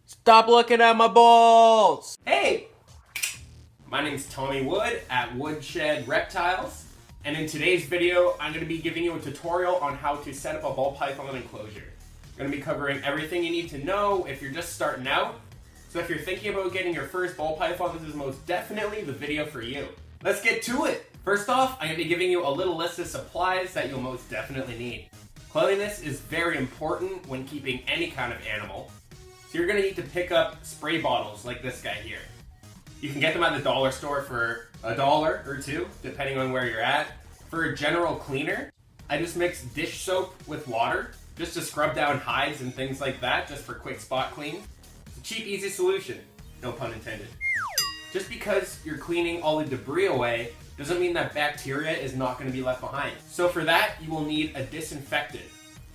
Stop looking at my balls! Hey! My name's Tommy Wood at WoodShed Reptiles, and in today's video, I'm going to be giving you a tutorial on how to set up a ball python enclosure. I'm going to be covering everything you need to know if you're just starting out. So if you're thinking about getting your first ball python, this is most definitely the video for you. Let's get to it! First off, I'm going to be giving you a little list of supplies that you'll most definitely need. Cleanliness is very important when keeping any kind of animal. So you're going to need to pick up spray bottles like this guy here. You can get them at the dollar store for $1 or $2, depending on where you're at. For a general cleaner, I just mix dish soap with water, just to scrub down hides and things like that, just for quick spot clean. It's a cheap, easy solution, no pun intended. Just because you're cleaning all the debris away, doesn't mean that bacteria is not going to be left behind. So for that, you will need a disinfectant.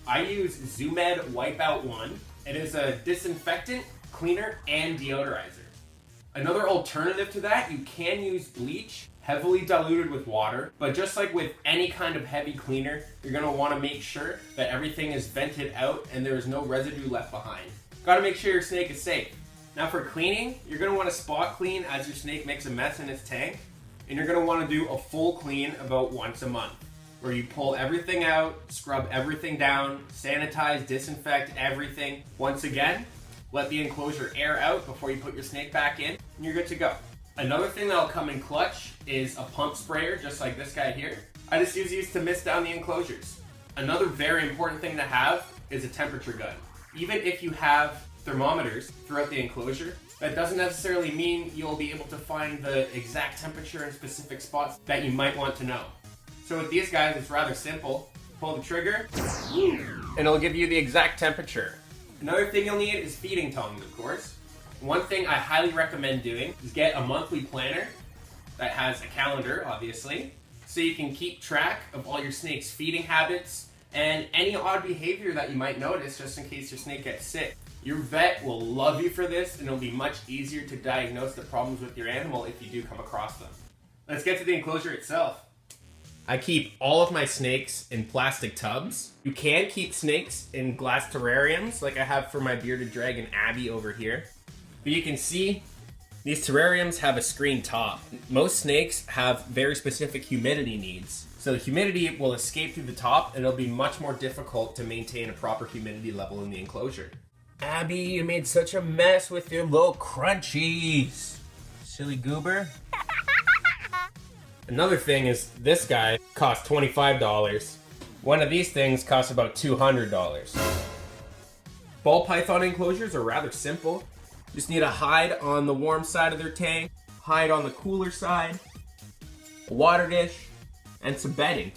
I use Zoomed Wipeout 1. It is a disinfectant, cleaner, and deodorizer. Another alternative to that, you can use bleach, heavily diluted with water, but just like with any kind of heavy cleaner, you're going to want to make sure that everything is vented out and there is no residue left behind. Got to make sure your snake is safe. Now for cleaning, you're going to want to spot clean as your snake makes a mess in its tank, and you're going to want to do a full clean about once a month, where you pull everything out, scrub everything down, sanitize, disinfect everything. Once again, let the enclosure air out before you put your snake back in, and you're good to go. Another thing that'll come in clutch is a pump sprayer, just like this guy here. I just use these to mist down the enclosures. Another very important thing to have is a temperature gun. Even if you have thermometers throughout the enclosure, that doesn't necessarily mean you'll be able to find the exact temperature in specific spots that you might want to know. So with these guys, it's rather simple. Pull the trigger, and it'll give you the exact temperature. Another thing you'll need is feeding tongs, of course. One thing I highly recommend doing is get a monthly planner that has a calendar, obviously, so you can keep track of all your snake's feeding habits and any odd behavior that you might notice just in case your snake gets sick. Your vet will love you for this, and it'll be much easier to diagnose the problems with your animal if you do come across them. Let's get to the enclosure itself. I keep all of my snakes in plastic tubs. You can keep snakes in glass terrariums like I have for my bearded dragon Abby over here. But you can see these terrariums have a screen top. Most snakes have very specific humidity needs. So the humidity will escape through the top, and it'll be much more difficult to maintain a proper humidity level in the enclosure. Abby, you made such a mess with your little crunchies. Silly goober. Another thing is this guy costs $25. One of these things costs about $200. Ball python enclosures are rather simple. Just need a hide on the warm side of their tank, hide on the cooler side, a water dish, and some bedding.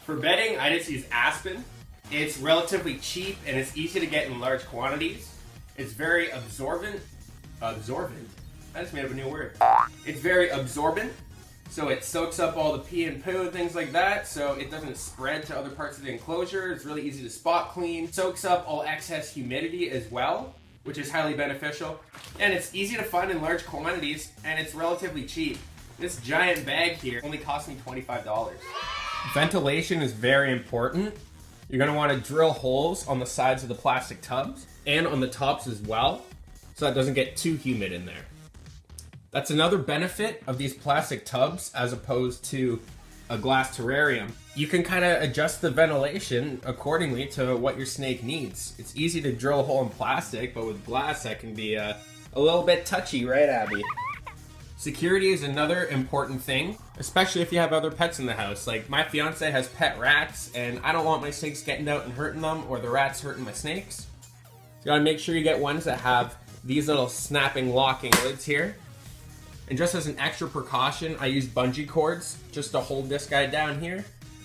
For bedding, I just use aspen. It's relatively cheap and it's easy to get in large quantities. It's very absorbent. Absorbent? I just made up a new word. It's very absorbent. So it soaks up all the pee and poo and things like that, so it doesn't spread to other parts of the enclosure. It's really easy to spot clean. Soaks up all excess humidity as well, which is highly beneficial. And it's easy to find in large quantities, and it's relatively cheap. This giant bag here only cost me $25. Ventilation is very important. You're going to want to drill holes on the sides of the plastic tubs and on the tops as well, so that it doesn't get too humid in there. That's another benefit of these plastic tubs as opposed to a glass terrarium. You can kind of adjust the ventilation accordingly to what your snake needs. It's easy to drill a hole in plastic, but with glass that can be a little bit touchy, right, Abby? Security is another important thing, especially if you have other pets in the house. Like my fiance has pet rats, and I don't want my snakes getting out and hurting them, or the rats hurting my snakes. You gotta make sure you get ones that have these little snapping locking lids here. And just as an extra precaution, I use bungee cords just to hold this guy down here,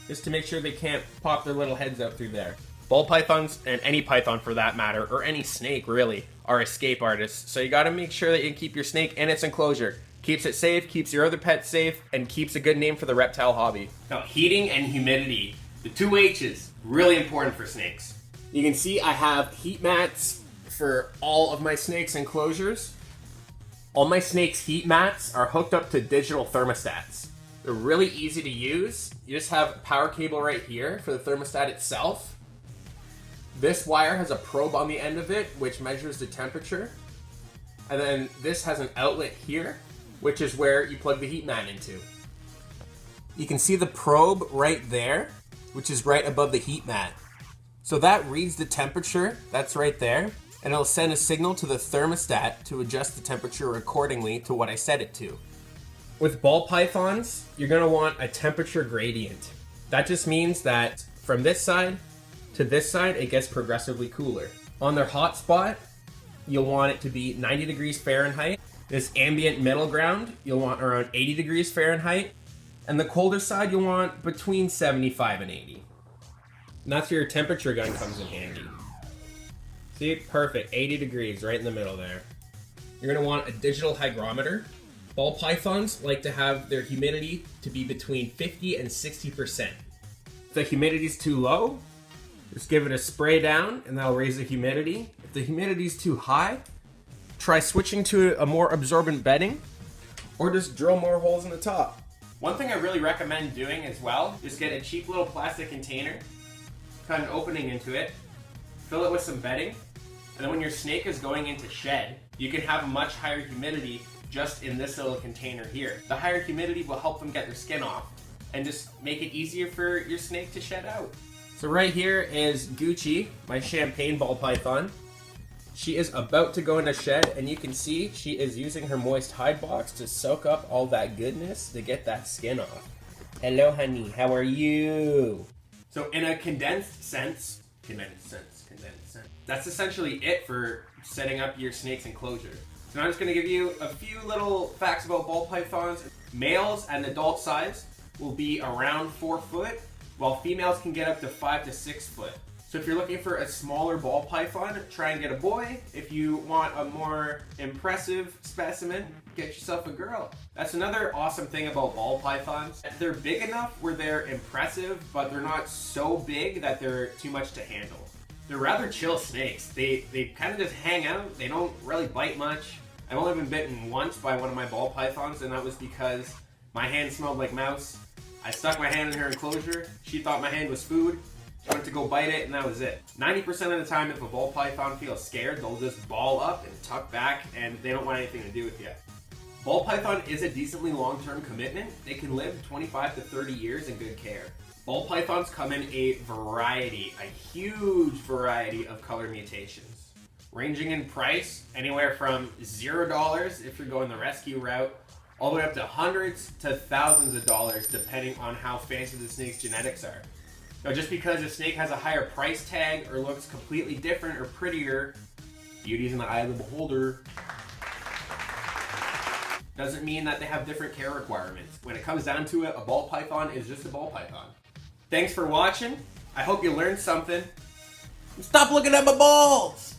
just to make sure they can't pop their little heads out through there. Ball pythons, and any python for that matter, or any snake really, are escape artists. So you gotta make sure that you can keep your snake in its enclosure. Keeps it safe, keeps your other pets safe, and keeps a good name for the reptile hobby. Now, heating and humidity, the two H's, really important for snakes. You can see I have heat mats for all of my snakes' enclosures. All my snakes' heat mats are hooked up to digital thermostats. They're really easy to use. You just have a power cable right here for the thermostat itself. This wire has a probe on the end of it, which measures the temperature. And then this has an outlet here, which is where you plug the heat mat into. You can see the probe right there, which is right above the heat mat. So that reads the temperature, that's right there, and it'll send a signal to the thermostat to adjust the temperature accordingly to what I set it to. With ball pythons, you're gonna want a temperature gradient. That just means that from this side to this side, it gets progressively cooler. On their hot spot, you'll want it to be 90 degrees Fahrenheit. This ambient middle ground, you'll want around 80 degrees Fahrenheit. And the colder side, you'll want between 75 and 80. And that's where your temperature gun comes in handy. See, perfect, 80 degrees right in the middle there. You're gonna want a digital hygrometer. Ball pythons like to have their humidity to be between 50 and 60%. If the humidity's too low, just give it a spray down and that'll raise the humidity. If the humidity's too high, try switching to a more absorbent bedding or just drill more holes in the top. One thing I really recommend doing as well is get a cheap little plastic container, cut an opening into it, fill it with some bedding, and then when your snake is going into shed, you can have a much higher humidity just in this little container here. The higher humidity will help them get their skin off and just make it easier for your snake to shed out. So right here is Gucci, my champagne ball python. She is about to go in a shed, and you can see she is using her moist hide box to soak up all that goodness to get that skin off. Hello, honey. How are you? So in a condensed sense, that's essentially it for setting up your snake's enclosure. So now I'm just going to give you a few little facts about ball pythons. Males at an adult size will be around 4 foot, while females can get up to 5 to 6 foot. So if you're looking for a smaller ball python, try and get a boy. If you want a more impressive specimen, get yourself a girl. That's another awesome thing about ball pythons. They're big enough where they're impressive, but they're not so big that they're too much to handle. They're rather chill snakes. They kind of just hang out. They don't really bite much. I've only been bitten once by one of my ball pythons, and that was because my hand smelled like mouse. I stuck my hand in her enclosure. She thought my hand was food. She went to go bite it, and that was it. 90% of the time, if a ball python feels scared, they'll just ball up and tuck back, and they don't want anything to do with you. Ball python is a decently long-term commitment. They can live 25 to 30 years in good care. Ball pythons come in a huge variety of color mutations, ranging in price anywhere from $0 if you're going the rescue route, all the way up to hundreds to thousands of dollars depending on how fancy the snake's genetics are. Now, just because a snake has a higher price tag or looks completely different or prettier, beauty's in the eye of the beholder, doesn't mean that they have different care requirements. When it comes down to it, a ball python is just a ball python. Thanks for watching. I hope you learned something. Stop looking at my balls!